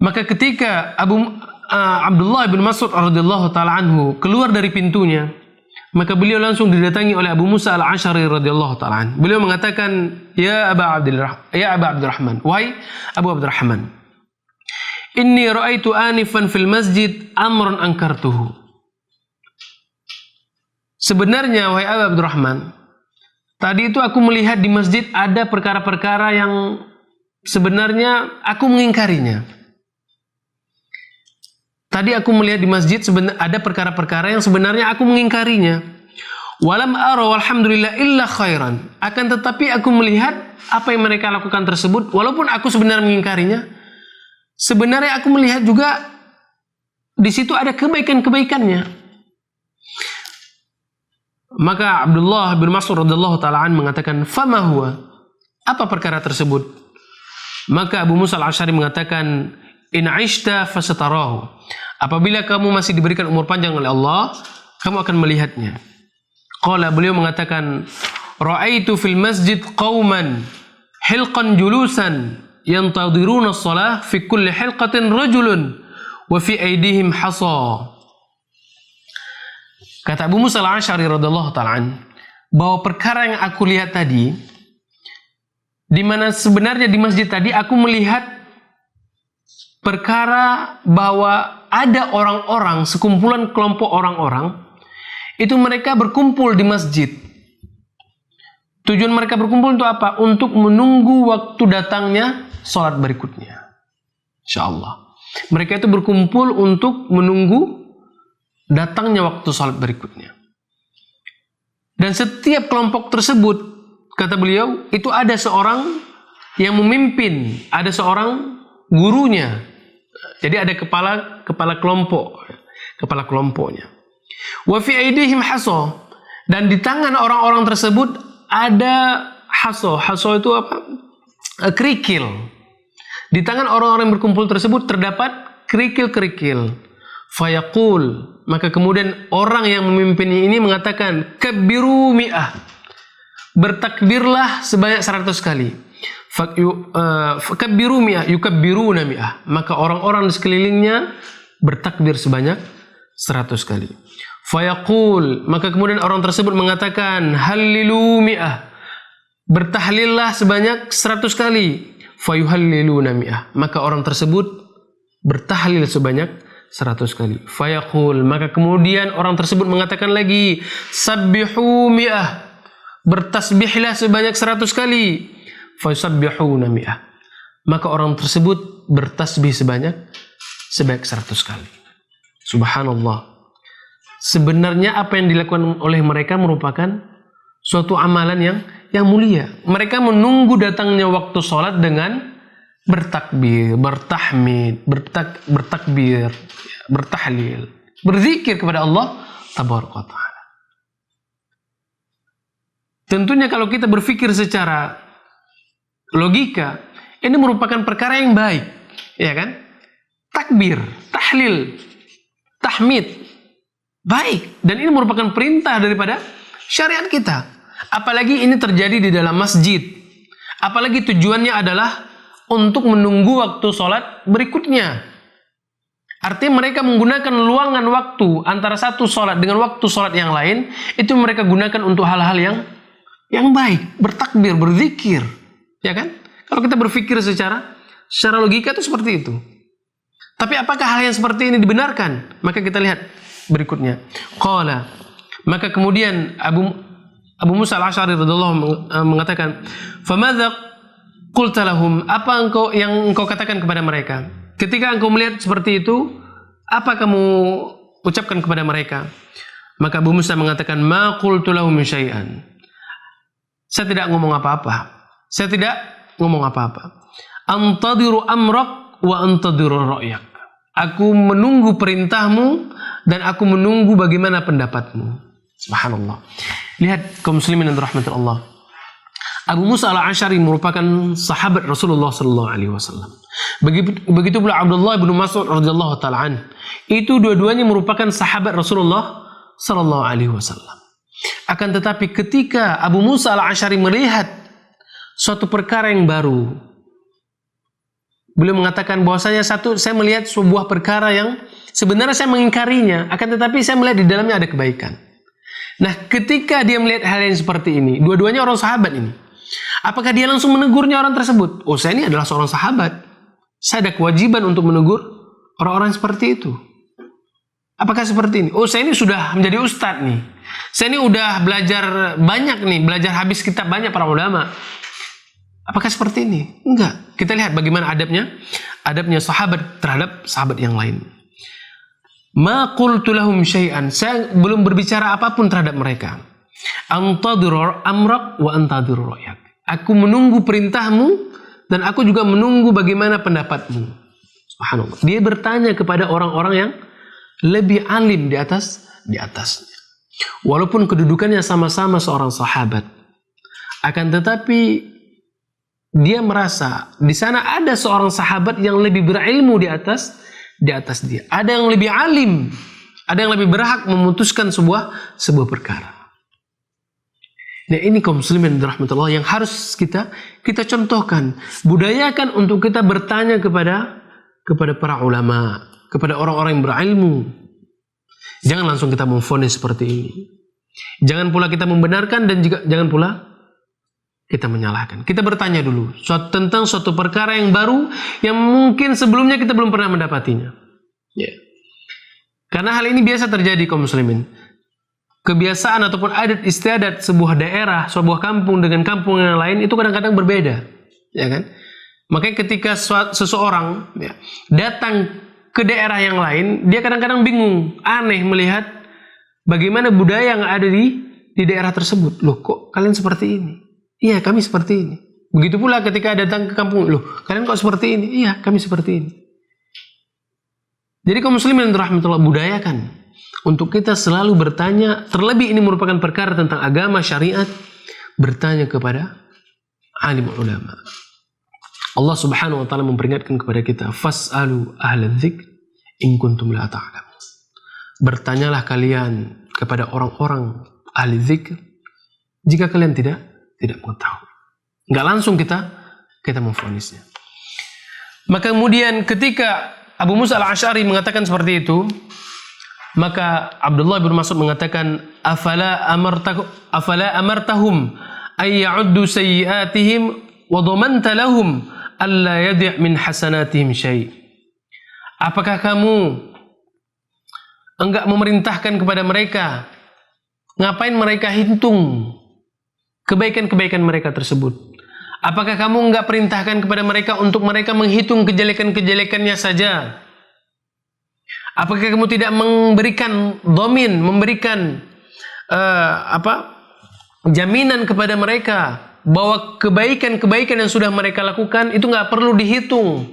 Maka ketika Abdullah bin Mas'ud radhiyallahu taala anhu keluar dari pintunya, maka beliau langsung didatangi oleh Abu Musa al-Asy'ari radhiyallahu taala anhu. Beliau mengatakan, "Ya Aba Abdurrahman, wahai Abu Abdurrahman, inni ra'aitu anifan fil masjid amran ankartuhu." Sebenarnya wahai Abu Abdurrahman, tadi itu aku melihat di masjid ada perkara-perkara yang sebenarnya aku mengingkarinya. Tadi aku melihat di masjid ada perkara-perkara yang sebenarnya aku mengingkarinya. Walam ara walhamdulillah illa khairan. Akan tetapi aku melihat apa yang mereka lakukan tersebut, walaupun aku sebenarnya mengingkarinya, sebenarnya aku melihat juga di situ ada kebaikan-kebaikannya. Maka Abdullah bin Mas'ud radhiyallahu taala an mengatakan, "Fama huwa?" Apa perkara tersebut? Maka Abu Musa al-Asy'ari mengatakan, "In 'ishta fasatarahu." Apabila kamu masih diberikan umur panjang oleh Allah, kamu akan melihatnya. Qala, beliau mengatakan, "Ra'aitu fil masjid qauman hilqan julusan yantadiruna as-salah fi kulli hilqatin rajulun wa fi aydihim hasa." Kata Abu Musa al-Asy'ari radhiyallahu ta'ala bahwa perkara yang aku lihat tadi, di mana sebenarnya di masjid tadi aku melihat perkara bahwa ada orang-orang, sekumpulan kelompok orang-orang, itu mereka berkumpul di masjid. Tujuan mereka berkumpul untuk apa? Untuk menunggu waktu datangnya sholat berikutnya. InsyaAllah. Mereka itu berkumpul untuk menunggu datangnya waktu salat berikutnya. Dan setiap kelompok tersebut, kata beliau, itu ada seorang yang memimpin, ada seorang gurunya. Jadi ada kepala kelompok, kepala kelompoknya. Wa fi aidihim hasa, dan di tangan orang-orang tersebut ada hasa. Hasa itu apa? Kerikil. Di tangan orang-orang yang berkumpul tersebut terdapat kerikil-kerikil. Fayaqul, maka kemudian orang yang memimpinnya ini mengatakan, kabbiru mi'ah, bertakbirlah sebanyak 100 kali. Kabbiru mi'ah, yukabbiruna mi'ah, maka orang-orang di sekelilingnya bertakbir sebanyak 100 kali. Fayaqul, maka kemudian orang tersebut mengatakan, hallilu mi'ah, bertahlillah sebanyak 100 kali. Fayuhalliluna mi'ah, maka orang tersebut bertahlil sebanyak 100 kali. Fayaqul, maka kemudian orang tersebut mengatakan lagi, sabbihu mi'ah, bertasbihlah sebanyak 100 kali. Fasabbihuna mi'ah, maka orang tersebut bertasbih sebanyak 100 kali. Subhanallah. Sebenarnya apa yang dilakukan oleh mereka merupakan suatu amalan yang mulia. Mereka menunggu datangnya waktu sholat dengan bertakbir, bertahmid, bertakbir, bertahlil, berzikir kepada Allah tabaraka ta'ala. Tentunya kalau kita berpikir secara logika, ini merupakan perkara yang baik, ya kan? Takbir, tahlil, tahmid, baik, dan ini merupakan perintah daripada syariat kita. Apalagi ini terjadi di dalam masjid. Apalagi tujuannya adalah untuk menunggu waktu sholat berikutnya. Artinya mereka menggunakan luangan waktu antara satu sholat dengan waktu sholat yang lain, itu mereka gunakan untuk hal-hal yang baik, bertakbir, berzikir, ya kan? Kalau kita berpikir secara logika itu seperti itu. Tapi apakah hal yang seperti ini dibenarkan? Maka kita lihat berikutnya. Qala, maka kemudian Abu Musa al-Asy'ari radhiyallahu mengatakan, famadza qulta lahum, apa yang engkau katakan kepada mereka? Ketika engkau melihat seperti itu, apa kamu ucapkan kepada mereka? Maka Abu Musa mengatakan, ma qultu lahum syai'an. Saya tidak ngomong apa-apa. Saya tidak ngomong apa-apa. Antadiru amrak wa antadiru ra'yak. Aku menunggu perintahmu dan aku menunggu bagaimana pendapatmu. Subhanallah. Lihat kaum muslimin yang dirahmati Allah. Abu Musa al-Asy'ari merupakan sahabat Rasulullah sallallahu alaihi wasallam. Begitu pula Abdullah bin Mas'ud radhiyallahu taala an. Itu dua-duanya merupakan sahabat Rasulullah sallallahu alaihi wasallam. Akan tetapi ketika Abu Musa al-Asy'ari melihat suatu perkara yang baru, beliau mengatakan bahwasanya saya melihat sebuah perkara yang sebenarnya saya mengingkarinya, akan tetapi saya melihat di dalamnya ada kebaikan. Nah, ketika dia melihat hal yang seperti ini, dua-duanya orang sahabat ini, apakah dia langsung menegurnya orang tersebut? Oh, saya ini adalah seorang sahabat. Saya ada kewajiban untuk menegur orang-orang seperti itu. Apakah seperti ini? Oh, saya ini sudah menjadi ustadz nih. Saya ini udah belajar banyak nih, belajar habis kitab banyak para ulama. Apakah seperti ini? Enggak. Kita lihat bagaimana adabnya sahabat terhadap sahabat yang lain. Ma qultu lahum syai'an. Saya belum berbicara apapun terhadap mereka. Antadiru amrak wa antadiru ra'yak. Aku menunggu perintahmu dan aku juga menunggu bagaimana pendapatmu. Subhanallah. Dia bertanya kepada orang-orang yang lebih alim di atasnya. Walaupun kedudukannya sama-sama seorang sahabat, akan tetapi dia merasa di sana ada seorang sahabat yang lebih berilmu di atas dia. Ada yang lebih alim, ada yang lebih berhak memutuskan sebuah perkara. Nah, ini kaum muslimin rahmatullah yang harus kita contohkan, budayakan untuk kita bertanya kepada para ulama, kepada orang-orang yang berilmu. Jangan langsung kita memvonis seperti ini. Jangan pula kita membenarkan dan juga jangan pula kita menyalahkan. Kita bertanya dulu tentang suatu perkara yang baru yang mungkin sebelumnya kita belum pernah mendapatinya. Ya. Karena hal ini biasa terjadi kaum muslimin. Kebiasaan ataupun adat istiadat sebuah daerah, sebuah kampung dengan kampung yang lain itu kadang-kadang berbeda, ya kan? Makanya ketika seseorang datang ke daerah yang lain, dia kadang-kadang bingung, aneh melihat bagaimana budaya yang ada di daerah tersebut. Loh, kok kalian seperti ini? Iya, kami seperti ini. Begitu pula ketika datang ke kampung, loh, kalian kok seperti ini? Iya, kami seperti ini. Jadi kaum muslimin yang dirahmatullah, budayakan untuk kita selalu bertanya, terlebih ini merupakan perkara tentang agama, syariat, bertanya kepada alim ulama. Allah Subhanahu wa taala memperingatkan kepada kita, fas'alu ahla dzikr in kuntum la ta'lamun. Bertanyalah kalian kepada orang-orang ahli dzikr jika kalian tidak mengetahui. Enggak langsung kita memvonisnya. Maka kemudian ketika Abu Musa al-Asy'ari mengatakan seperti itu, maka Abdullah bin Mas'ud mengatakan, afala amartahum ay ya'uddu sayyi'atihim wa dhamanta lahum alla yadi' min hasanatihim syai'. Apakah kamu enggak memerintahkan kepada mereka, ngapain mereka hitung kebaikan-kebaikan mereka tersebut? Apakah kamu enggak perintahkan kepada mereka untuk mereka menghitung kejelekan-kejelekannya saja? Apakah kamu tidak memberikan domin, memberikan jaminan kepada mereka bahwa kebaikan-kebaikan yang sudah mereka lakukan itu nggak perlu dihitung,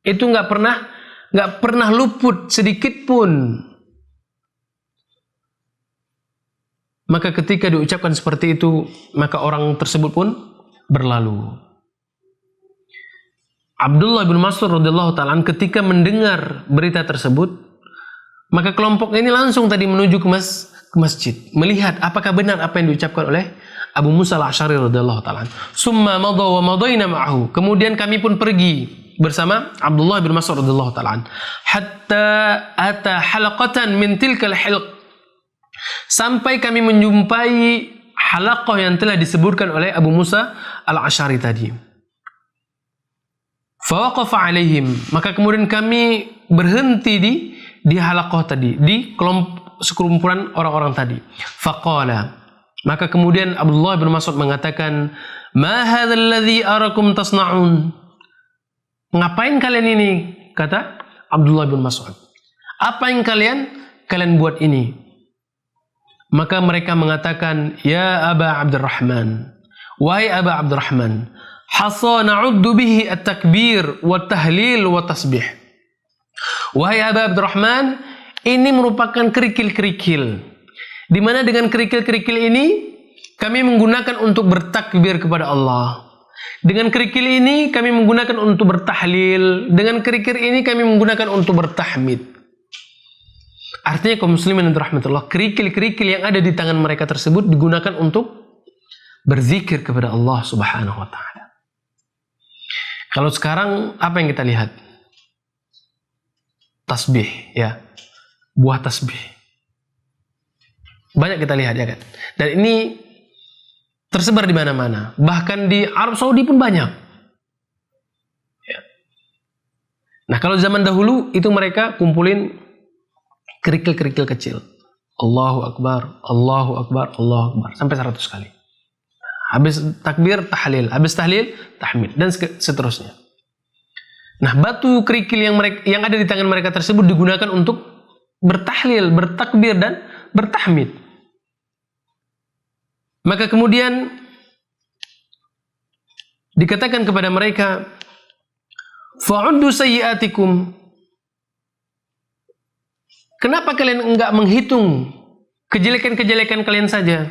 itu nggak pernah luput sedikit pun. Maka ketika diucapkan seperti itu, maka orang tersebut pun berlalu. Abdullah bin Mas'ud radhiyallahu ta'ala ketika mendengar berita tersebut, maka kelompok ini langsung tadi menuju ke masjid, melihat apakah benar apa yang diucapkan oleh Abu Musa al-Asy'ari radhiyallahu ta'ala. Summa madha wa madayna ma'ahu. Kemudian kami pun pergi bersama Abdullah bin Mas'ud radhiyallahu ta'ala hatta ata halaqatan min tilkal hilq. Sampai kami menjumpai halaqah yang telah disebutkan oleh Abu Musa al-Asy'ari tadi. Fawaqafa alaihim, maka kemudian kami berhenti di halaqah tadi, di kelompok sekumpulan orang-orang tadi. Faqala, maka kemudian Abdullah bin Mas'ud mengatakan, ma hadzal ladzi arakum tasna'un? Ngapain kalian ini? Kata Abdullah bin Mas'ud. Apa yang kalian buat ini? Maka mereka mengatakan, ya Aba Abdurrahman, wahai Aba Abdurrahman, hasa na'uddu bihi at-takbir wa tahlil wa tasbih. Wahai Aba Abdurrahman, ini merupakan kerikil-kerikil, di mana dengan kerikil-kerikil ini kami menggunakan untuk bertakbir kepada Allah. Dengan kerikil ini kami menggunakan untuk bertahlil. Dengan kerikil ini kami menggunakan untuk bertahmid. Artinya kaum muslimin dan rahmatullah, kerikil-kerikil yang ada di tangan mereka tersebut digunakan untuk berzikir kepada Allah Subhanahu wa taala. Kalau sekarang apa yang kita lihat? Tasbih, ya. Buah tasbih. Banyak kita lihat, ya kan? Dan ini tersebar di mana-mana. Bahkan di Arab Saudi pun banyak. Ya. Nah, kalau zaman dahulu itu mereka kumpulin kerikil-kerikil kecil. Allahu Akbar, Allahu Akbar, Allahu Akbar. Sampai 100 kali. Habis takbir, tahlil. Habis tahlil, tahmid. Dan seterusnya. Nah, batu kerikil yang ada di tangan mereka tersebut digunakan untuk bertahlil, bertakbir, dan bertahmid. Maka kemudian dikatakan kepada mereka, fa'uddu sayyiatikum. Kenapa kalian enggak menghitung kejelekan-kejelekan kalian saja?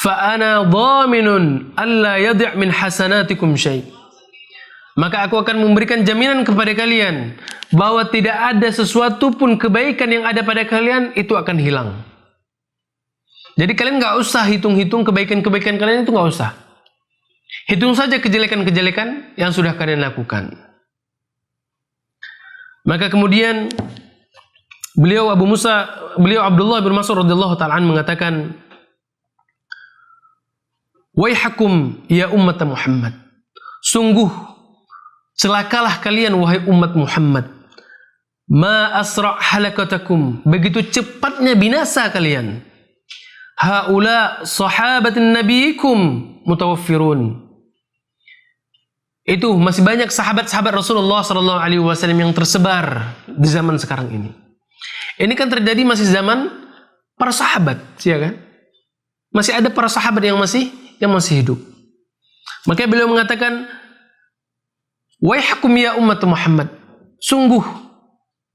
Fa'ana dhaminun alla yadhi' min hasanatikum syai'. Maka aku akan memberikan jaminan kepada kalian bahwa tidak ada sesuatu pun kebaikan yang ada pada kalian itu akan hilang. Jadi kalian enggak usah hitung-hitung kebaikan-kebaikan kalian, itu enggak usah. Hitung saja kejelekan-kejelekan yang sudah kalian lakukan. Maka kemudian beliau Abdullah bin Mas'ud radhiyallahu ta'ala anhu mengatakan, waihakum ya ummat Muhammad, sungguh celakalah kalian wahai umat Muhammad, ma asra' halakatakum, begitu cepatnya binasa kalian, haula sahabatin nabiyikum mutawaffirun. Itu masih banyak sahabat-sahabat Rasulullah sallallahu alaihi wasallam yang tersebar di zaman sekarang ini. Ini kan terjadi masih zaman para sahabat, ya kan? Masih ada para sahabat yang masih hidup. Maka beliau mengatakan, waihakum ya umat Muhammad, sungguh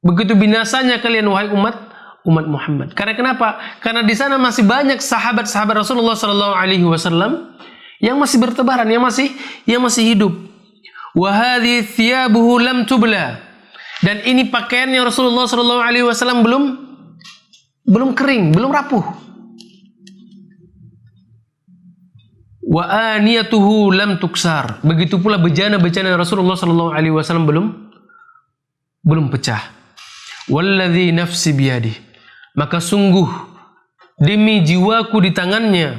begitu binasanya kalian wahai umat Muhammad. Karena kenapa? Karena di sana masih banyak sahabat-sahabat Rasulullah sallallahu alaihi wasallam yang masih bertebaran, yang masih hidup. Wa hadhihi thiyabuhu lam tubla. Dan ini pakaiannya Rasulullah sallallahu alaihi wasallam belum kering, belum rapuh. Wa aniyatuhu lam tuksar. Begitu pula bejana-bejana Rasulullah sallallahu alaihi wasallam belum pecah. Walladzi nafsi biyadi. Maka sungguh demi jiwaku di tangannya,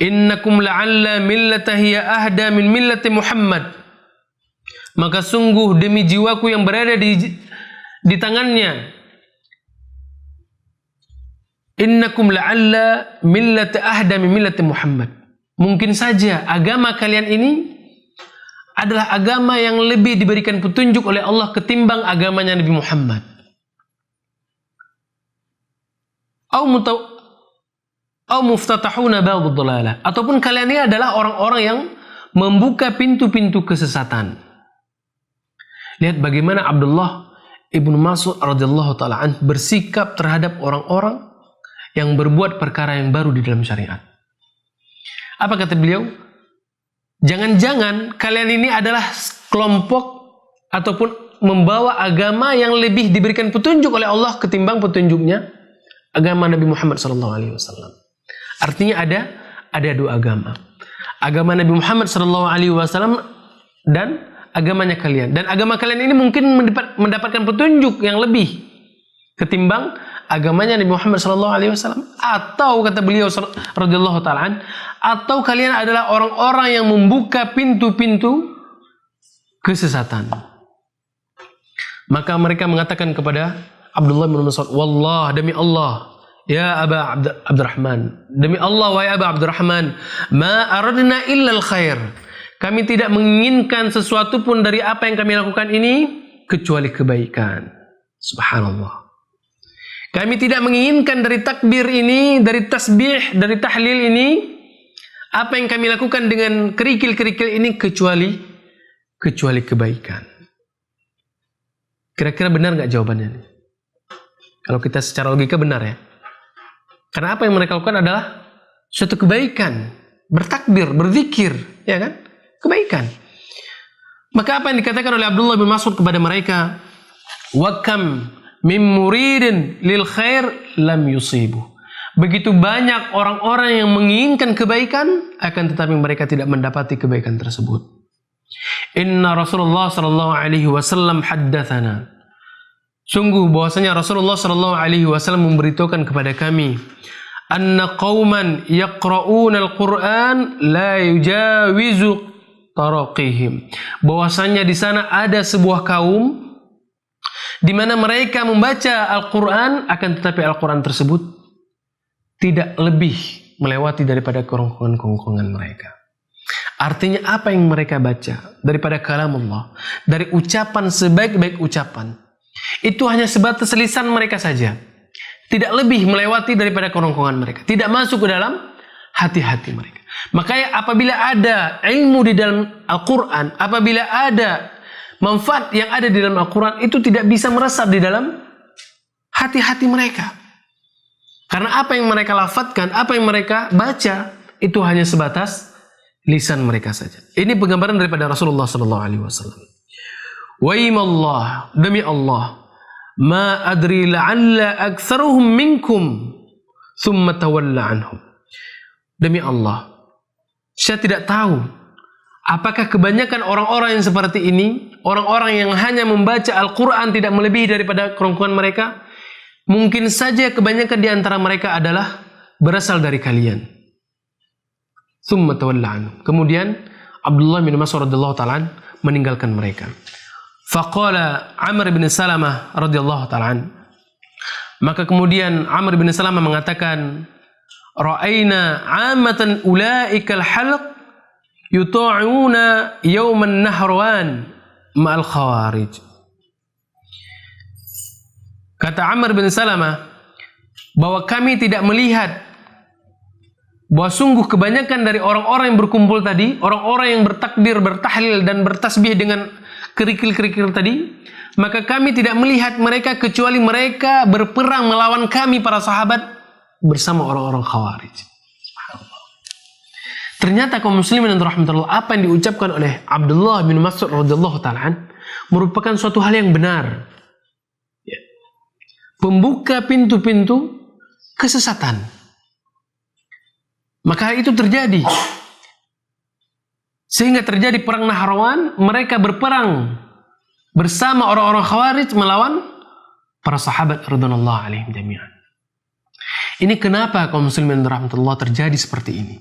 innakum la'alla millatahi ahda min millati Muhammad. Maka sungguh demi jiwaku yang berada di tangannya, innakum la'alla millata ahda min millati Muhammad. Mungkin saja agama kalian ini adalah agama yang lebih diberikan petunjuk oleh Allah ketimbang agamanya Nabi Muhammad. Au muftatahuna bab dhalalah. Ataupun kalian ini adalah orang-orang yang membuka pintu-pintu kesesatan. Lihat bagaimana Abdullah ibnu Mas'ud radhiyallahu ta'ala anhu bersikap terhadap orang-orang yang berbuat perkara yang baru di dalam syariat. Apa kata beliau? Jangan-jangan kalian ini adalah kelompok ataupun membawa agama yang lebih diberikan petunjuk oleh Allah ketimbang petunjuknya agama Nabi Muhammad SAW. Artinya ada dua agama. Agama Nabi Muhammad SAW dan agamanya kalian. Dan agama kalian ini mungkin mendapatkan petunjuk yang lebih ketimbang agamanya Nabi Muhammad SAW. Atau kata beliau radhiyallahu ta'ala, atau kalian adalah orang-orang yang membuka pintu-pintu kesesatan. Maka mereka mengatakan kepada Abdullah bin Mas'ud, wallah, demi Allah, ya Aba Abdurrahman, demi Allah wahai Aba Abdurrahman, ma aradna illa al-khair. Kami tidak menginginkan sesuatu pun dari apa yang kami lakukan ini kecuali kebaikan. Subhanallah. Kami tidak menginginkan dari takbir ini, dari tasbih, dari tahlil ini, apa yang kami lakukan dengan kerikil-kerikil ini kecuali kebaikan. Kira-kira benar nggak jawabannya ini? Kalau kita secara logika benar ya. Karena apa yang mereka lakukan adalah suatu kebaikan, bertakbir, berzikir, ya kan? Kebaikan. Maka apa yang dikatakan oleh Abdullah bin Mas'ud kepada mereka? Wa kam min muridin lil khair lam yusibu. Begitu banyak orang-orang yang menginginkan kebaikan, akan tetapi mereka tidak mendapati kebaikan tersebut. Inna Rasulullah sallallahu alaihi wasallam haddatsana. Sungguh bahwasanya Rasulullah sallallahu alaihi wasallam memberitahukan kepada kami, anna qauman yaqra'una al-Qur'an la yujawizu taraqihim. Bahwasanya di sana ada sebuah kaum di mana mereka membaca Al-Qur'an, akan tetapi Al-Qur'an tersebut tidak lebih melewati daripada kerongkongan-kerongkongan mereka. Artinya apa yang mereka baca daripada kalam Allah, dari ucapan sebaik-baik ucapan, itu hanya sebatas lisan mereka saja. Tidak lebih melewati daripada kerongkongan mereka. Tidak masuk ke dalam hati-hati mereka. Makanya apabila ada ilmu di dalam Al-Quran, apabila ada manfaat yang ada di dalam Al-Quran, itu tidak bisa meresap di dalam hati-hati mereka. Karena apa yang mereka lafadzkan, apa yang mereka baca, itu hanya sebatas lisan mereka saja. Ini penggambaran daripada Rasulullah SAW. Waimallah, demi Allah, ma adri la'alla aktsaruhum minkum thumma tawalla anhum. Demi Allah, saya tidak tahu apakah kebanyakan orang-orang yang seperti ini, orang-orang yang hanya membaca Al-Quran tidak melebihi daripada kerongkongan mereka, mungkin saja kebanyakan di antara mereka adalah berasal dari kalian. Thumma tawalla anhum. Kemudian Abdullah bin Mas'ud radhiyallahu ta'ala meninggalkan mereka. Faqala Amr bin Salamah radhiyallahu ta'ala. Maka kemudian Amr bin Salamah mengatakan, ra'ayna 'amatan ulaikal halq yuta'una yawman nahrawan ma'al khawarij. Kata Amr bin Salamah bahwa kami tidak melihat bahwa sungguh kebanyakan dari orang-orang yang berkumpul tadi, orang-orang yang bertakbir, bertahlil dan bertasbih dengan kerikil-kerikil tadi, maka kami tidak melihat mereka kecuali mereka berperang melawan kami para sahabat bersama orang-orang Khawarij. Ternyata kaum muslimin dan rahmatullah, apa yang diucapkan oleh Abdullah bin Mas'ud radhiyallahu ta'ala merupakan suatu hal yang benar. Pembuka pintu-pintu kesesatan. Maka hal itu terjadi. Sehingga terjadi perang Nahrawan, mereka berperang bersama orang-orang Khawarij melawan para sahabat radhiyallahu alaihim jami'an. Ini kenapa kaum muslimin rahmatullah terjadi seperti ini?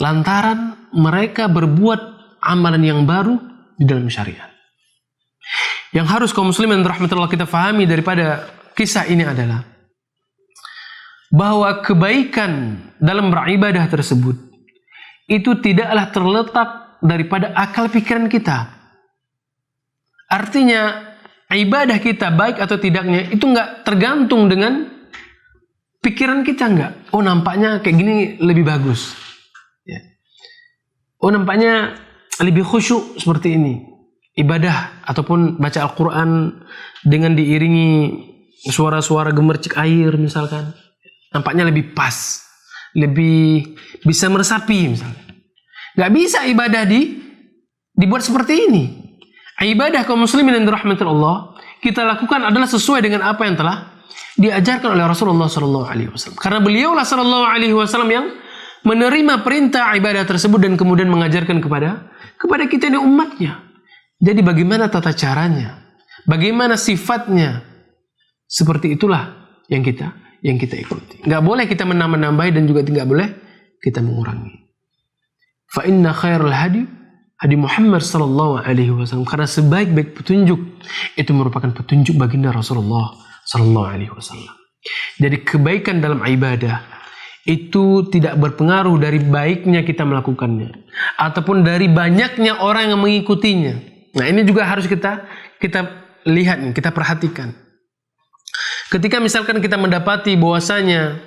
Lantaran mereka berbuat amalan yang baru di dalam syariat. Yang harus kaum muslimin rahmatullah kita fahami daripada kisah ini adalah bahwa kebaikan dalam beribadah tersebut itu tidaklah terletak daripada akal pikiran kita. Artinya ibadah kita baik atau tidaknya itu nggak tergantung dengan pikiran kita, nggak. Oh nampaknya kayak gini lebih bagus. Ya. Oh nampaknya lebih khusyuk seperti ini. Ibadah ataupun baca Al-Quran dengan diiringi suara-suara gemercik air misalkan. Nampaknya lebih pas, lebih bisa meresapi misalnya. Gak bisa ibadah dibuat seperti ini. Ibadah kaum muslimin yang dirahmati Allah kita lakukan adalah sesuai dengan apa yang telah diajarkan oleh Rasulullah SAW. Karena beliaulah SAW yang menerima perintah ibadah tersebut dan kemudian mengajarkan kepada kita ini umatnya. Jadi bagaimana tata caranya, bagaimana sifatnya, seperti itulah yang kita ikuti. Nggak boleh kita menambah-nambahi dan juga tidak boleh kita mengurangi. Fa inna khairul hadi Muhammad sallallahu alaihi wasallam. Karena sebaik-baik petunjuk itu merupakan petunjuk baginda Rasulullah sallallahu alaihi wasallam. Jadi kebaikan dalam ibadah itu tidak berpengaruh dari baiknya kita melakukannya ataupun dari banyaknya orang yang mengikutinya. Nah, ini juga harus kita lihat, kita perhatikan. Ketika misalkan kita mendapati bahwasanya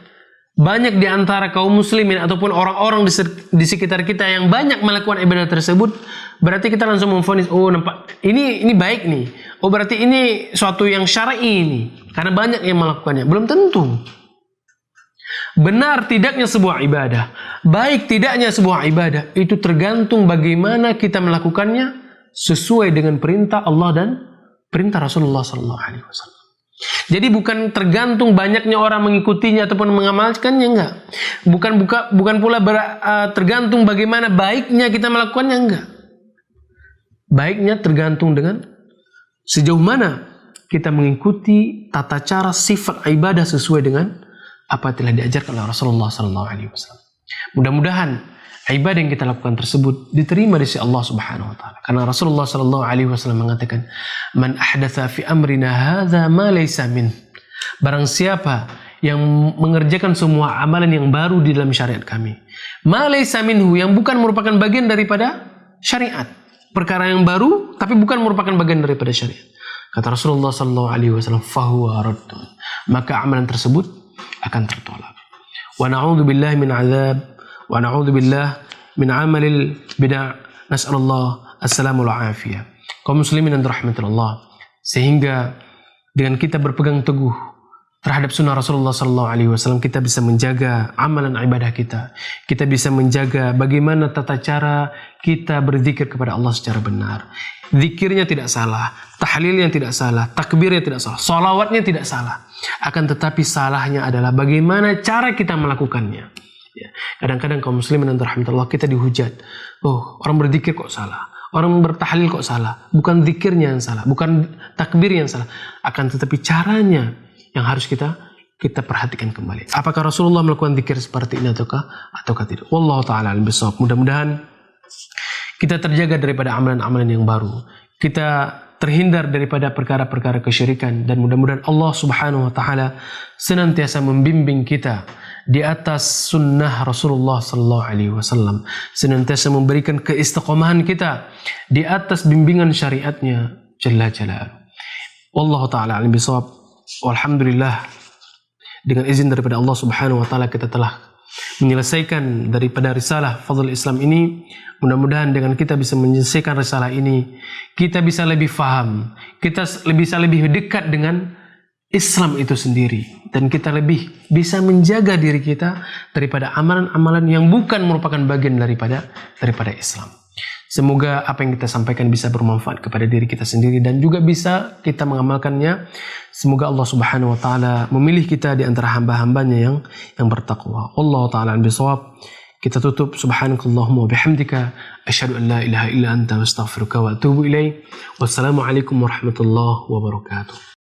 banyak di antara kaum muslimin ataupun orang-orang di sekitar kita yang banyak melakukan ibadah tersebut, berarti kita langsung memvonis, oh nampak ini baik nih. Oh berarti ini suatu yang syar'i ini, karena banyak yang melakukannya. Belum tentu. Benar tidaknya sebuah ibadah, baik tidaknya sebuah ibadah, itu tergantung bagaimana kita melakukannya sesuai dengan perintah Allah dan perintah Rasulullah SAW. Jadi bukan tergantung banyaknya orang mengikutinya ataupun mengamalkannya, enggak. Bukan pula tergantung bagaimana baiknya kita melakukannya, enggak. Baiknya tergantung dengan sejauh mana kita mengikuti tata cara sifat ibadah sesuai dengan apa yang telah diajarkan oleh Rasulullah SAW. Mudah-mudahan ibadah yang kita lakukan tersebut diterima di sisi Allah Subhanahu wa taala. Karena Rasulullah SAW mengatakan, "Man ahdatsa fi amrina hadza ma laysa min." Barang siapa yang mengerjakan semua amalan yang baru di dalam syariat kami, ma laysa minhu, yang bukan merupakan bagian daripada syariat. Perkara yang baru tapi bukan merupakan bagian daripada syariat. Kata Rasulullah SAW, "Fahuwa raddun." Maka amalan tersebut akan tertolak. Wa na'udzu billahi min 'adzab wa na'udzu billah min 'amalil bid'ah. Nas'alullah as-salamul afiyah. Kaum muslimin dan rahmatullah, sehingga dengan kita berpegang teguh terhadap sunnah Rasulullah SAW, kita bisa menjaga amalan ibadah kita. Kita bisa menjaga bagaimana tata cara kita berzikir kepada Allah secara benar. Zikirnya tidak salah, tahlilnya tidak salah, takbirnya tidak salah, salawatnya tidak salah. Akan tetapi salahnya adalah bagaimana cara kita melakukannya. Ya. Kadang-kadang kaum muslimin dan rahmatullah, kita dihujat. Oh, orang berzikir kok salah, orang bertahlil kok salah. Bukan zikirnya yang salah, bukan takbir yang salah. Akan tetapi caranya yang harus kita perhatikan kembali. Apakah Rasulullah melakukan zikir seperti ini ataukah tidak? Wallahu ta'ala alim bisawab. Mudah-mudahan kita terjaga daripada amalan-amalan yang baru. Kita terhindar daripada perkara-perkara kesyirikan, dan mudah-mudahan Allah Subhanahu wa taala senantiasa membimbing kita di atas sunnah Rasulullah SAW, senantiasa memberikan keistiqomahan kita di atas bimbingan syariatnya jalla jalaluhu. Wallahu taala alim bisawab. Walhamdulillah, dengan izin daripada Allah Subhanahu wa taala kita telah menyelesaikan daripada risalah Fadhil Islam ini. Mudah-mudahan dengan kita bisa menyelesaikan risalah ini, kita bisa lebih faham, kita bisa lebih dekat dengan Islam itu sendiri, dan kita lebih bisa menjaga diri kita daripada amalan-amalan yang bukan merupakan bagian daripada Islam. Semoga apa yang kita sampaikan bisa bermanfaat kepada diri kita sendiri dan juga bisa kita mengamalkannya. Semoga Allah Subhanahu wa taala memilih kita di antara hamba-hambanya yang bertakwa. Wallahu taala bisawab. Kita tutup, subhanakallahumma wa bihamdika asyhadu an la ilaha illa anta astaghfiruka wa atubu ilaik. Wassalamualaikum warahmatullahi wabarakatuh.